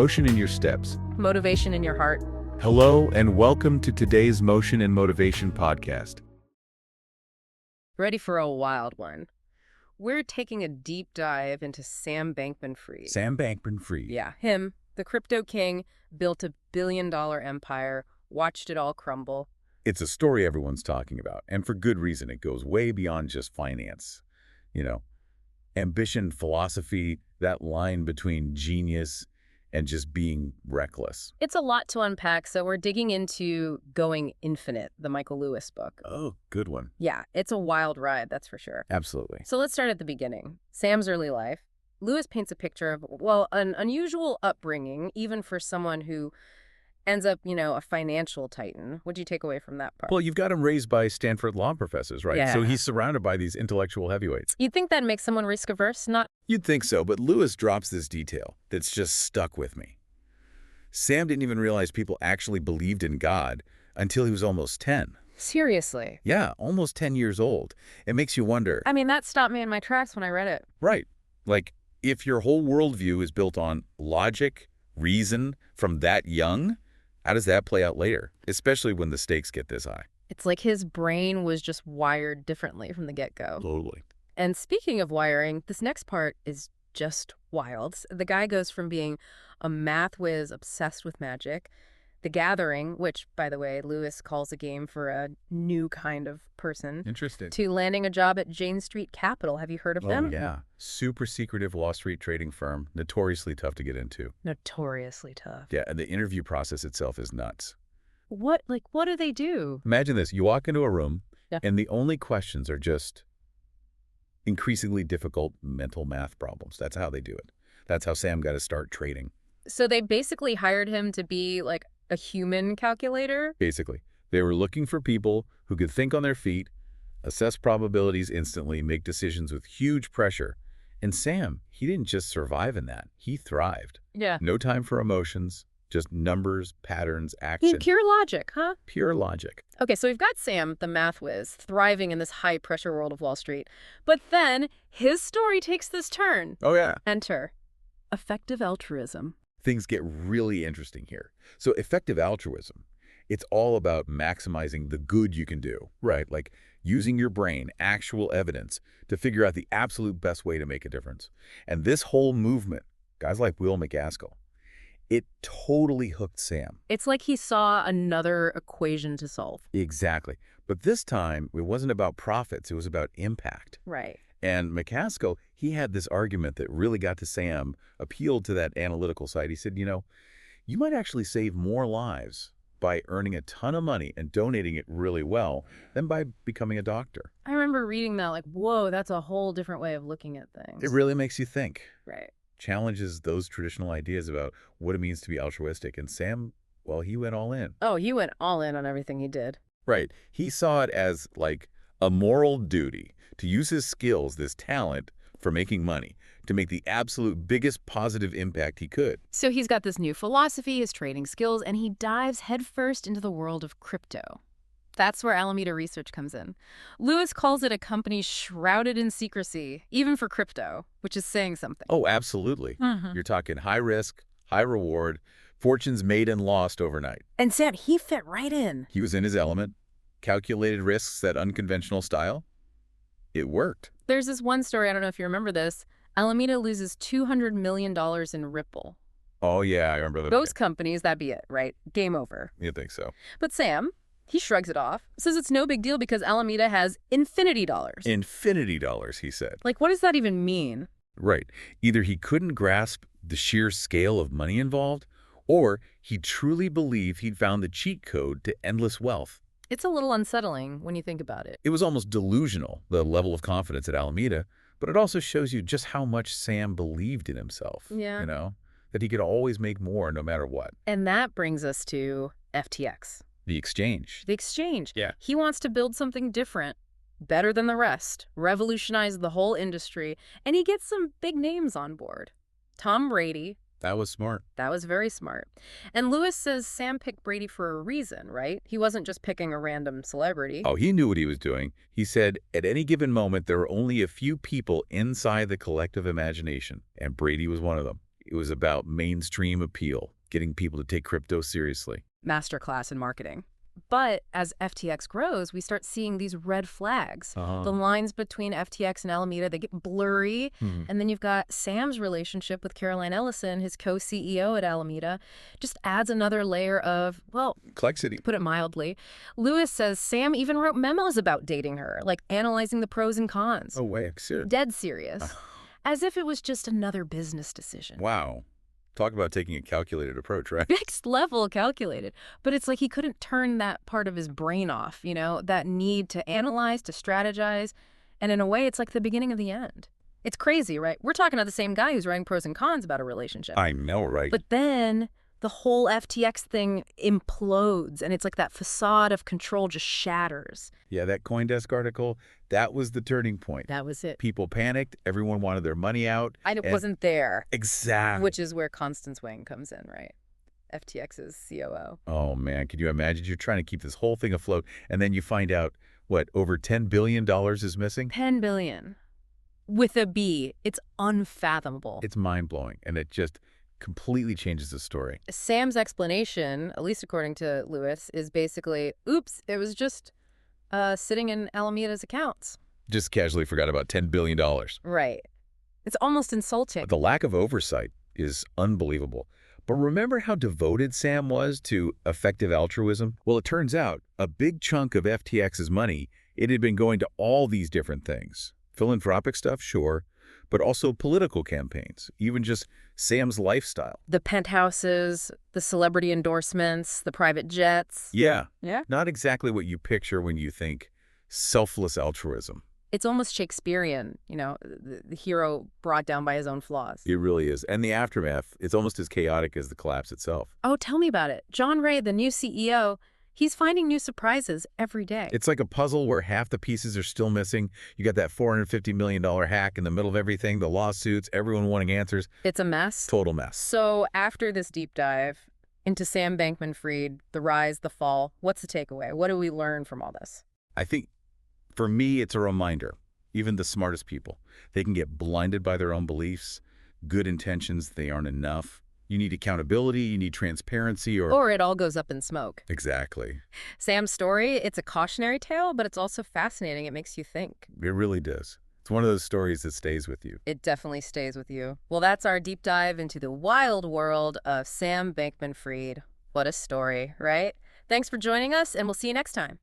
motion in your steps. Motivation in your heart. Hello, and welcome to today's Motion and Motivation podcast. Ready for a wild one. We're taking a deep dive into Sam Bankman-Fried. Sam Bankman-Fried. Yeah, him, the crypto king, built a billion-dollar empire, watched it all crumble. It's a story everyone's talking about, and for good reason. It goes way beyond just finance. Ambition, philosophy, that line between genius and just being reckless. It's a lot to unpack, so we're digging into Going Infinite, the Michael Lewis book. Oh, good one. Yeah, it's a wild ride, that's for sure. Absolutely. So let's start at the beginning. Sam's early life. Lewis paints a picture of, well, an unusual upbringing, even for someone who ends up, a financial titan. What'd you take away from that part? Well, you've got him raised by Stanford law professors, right? Yeah. So he's surrounded by these intellectual heavyweights. You'd think that makes someone risk-averse, not... You'd think so, but Lewis drops this detail that's just stuck with me. Sam didn't even realize people actually believed in God until he was almost 10. Seriously. Yeah, almost 10 years old. It makes you wonder. I mean, that stopped me in my tracks when I read it. Right. Like, if your whole worldview is built on logic, reason, from that young, how does that play out later, especially when the stakes get this high? It's like his brain was just wired differently from the get-go. Totally. And speaking of wiring, this next part is just wild. The guy goes from being a math whiz obsessed with magic, The Gathering, which, by the way, Lewis calls a game for a new kind of person, Interesting. to landing a job at Jane Street Capital. Have you heard of them? Oh, yeah. Super secretive Wall Street trading firm, notoriously tough to get into. Notoriously tough. Yeah, and the interview process itself is nuts. What do they do? Imagine this. You walk into a room, Yeah. and the only questions are just increasingly difficult mental math problems. That's how they do it. That's how Sam got to start trading. So they basically hired him to be like a human calculator? Basically, they were looking for people who could think on their feet, assess probabilities instantly, make decisions with huge pressure. And Sam, he didn't just survive in that. He thrived. Yeah. No time for emotions, just numbers, patterns, action. Pure logic, huh? Pure logic. Okay, so we've got Sam, the math whiz, thriving in this high-pressure world of Wall Street. But then his story takes this turn. Oh, yeah. Enter effective altruism. Things get really interesting here. So effective altruism, it's all about maximizing the good you can do, right? Like using your brain, actual evidence, to figure out the absolute best way to make a difference. And this whole movement, guys like Will McCaskill, it totally hooked Sam. It's like he saw another equation to solve. Exactly. But this time, it wasn't about profits. It was about impact. Right. And McCaskill, he had this argument that really got to Sam, appealed to that analytical side. He said, you might actually save more lives by earning a ton of money and donating it really well than by becoming a doctor. I remember reading that like, whoa, that's a whole different way of looking at things. It really makes you think. Right. Challenges those traditional ideas about what it means to be altruistic. And Sam, well, he went all in. Oh, he went all in on everything he did. Right. He saw it as like a moral duty to use his skills, this talent, for making money, to make the absolute biggest positive impact he could. So he's got this new philosophy, his trading skills, and he dives headfirst into the world of crypto. That's where Alameda Research comes in. Lewis calls it a company shrouded in secrecy, even for crypto, which is saying something. Oh, absolutely. You're talking high risk, high reward, fortunes made and lost overnight. And Sam, he fit right in. He was in his element, calculated risks, that unconventional style. It worked. There's this one story, I don't know if you remember this, Alameda loses $200 million in Ripple. Oh, yeah, I remember that. Those companies, that'd be it, right? Game over. You think so? But Sam, he shrugs it off, says it's no big deal because Alameda has infinity dollars. Infinity dollars, he said. Like, what does that even mean? Right. Either he couldn't grasp the sheer scale of money involved, or he truly believed he'd found the cheat code to endless wealth. It's a little unsettling when you think about it. It was almost delusional, the level of confidence at Alameda, but it also shows you just how much Sam believed in himself. Yeah. That he could always make more no matter what. And that brings us to FTX. The exchange. The exchange. Yeah. He wants to build something different, better than the rest, revolutionize the whole industry, and he gets some big names on board. Tom Brady. That was smart. That was very smart. And Lewis says Sam picked Brady for a reason, right? He wasn't just picking a random celebrity. Oh, he knew what he was doing. He said, at any given moment, there are only a few people inside the collective imagination, and Brady was one of them. It was about mainstream appeal, getting people to take crypto seriously. Masterclass in marketing. But as FTX grows, we start seeing these red flags. The lines between FTX and Alameda, they get blurry. And then you've got Sam's relationship with Caroline Ellison, his co-CEO at Alameda, just adds another layer of, well, Complexity. to put it mildly. Lewis says Sam even wrote memos about dating her, like analyzing the pros and cons. Oh, wait, serious? Dead serious. As if it was just another business decision. Wow. Talk about taking a calculated approach, right? Next level calculated. But it's like he couldn't turn that part of his brain off, you know, that need to analyze, to strategize. And in a way, it's like the beginning of the end. It's crazy, right? We're talking to the same guy who's writing pros and cons about a relationship. I know, right? But then the whole FTX thing implodes, and it's like that facade of control just shatters. Yeah, that CoinDesk article, that was the turning point. That was it. People panicked. Everyone wanted their money out. And it wasn't there. Exactly. Which is where Constance Wang comes in, right? FTX's COO. Oh, man. Can you imagine? You're trying to keep this whole thing afloat, and then you find out, what, over $10 billion is missing? 10 billion. With a B. It's unfathomable. It's mind-blowing, and it just completely changes the story. Sam's explanation, at least according to Lewis, is basically, oops, it was just sitting in Alameda's accounts. Just casually forgot about $10 billion. Right. It's almost insulting. The lack of oversight is unbelievable. But remember how devoted Sam was to effective altruism? Well, it turns out a big chunk of FTX's money, it had been going to all these different things. Philanthropic stuff, sure, but also political campaigns, even just Sam's lifestyle. The penthouses, the celebrity endorsements, the private jets. Yeah. Yeah. Not exactly what you picture when you think selfless altruism. It's almost Shakespearean, you know, the hero brought down by his own flaws. It really is. And the aftermath, it's almost as chaotic as the collapse itself. Oh, tell me about it. John Ray, the new CEO, he's finding new surprises every day. It's like a puzzle where half the pieces are still missing. You got that $450 million hack in the middle of everything, the lawsuits, everyone wanting answers. It's a mess. Total mess. So after this deep dive into Sam Bankman-Fried, the rise, the fall, what's the takeaway? What do we learn from all this? I think, for me, it's a reminder. Even the smartest people, they can get blinded by their own beliefs, good intentions, they aren't enough. You need accountability, you need transparency, or it all goes up in smoke. Exactly. Sam's story, it's a cautionary tale, but it's also fascinating. It makes you think. It really does. It's one of those stories that stays with you. It definitely stays with you. Well, that's our deep dive into the wild world of Sam Bankman-Fried. What a story, right? Thanks for joining us, and we'll see you next time.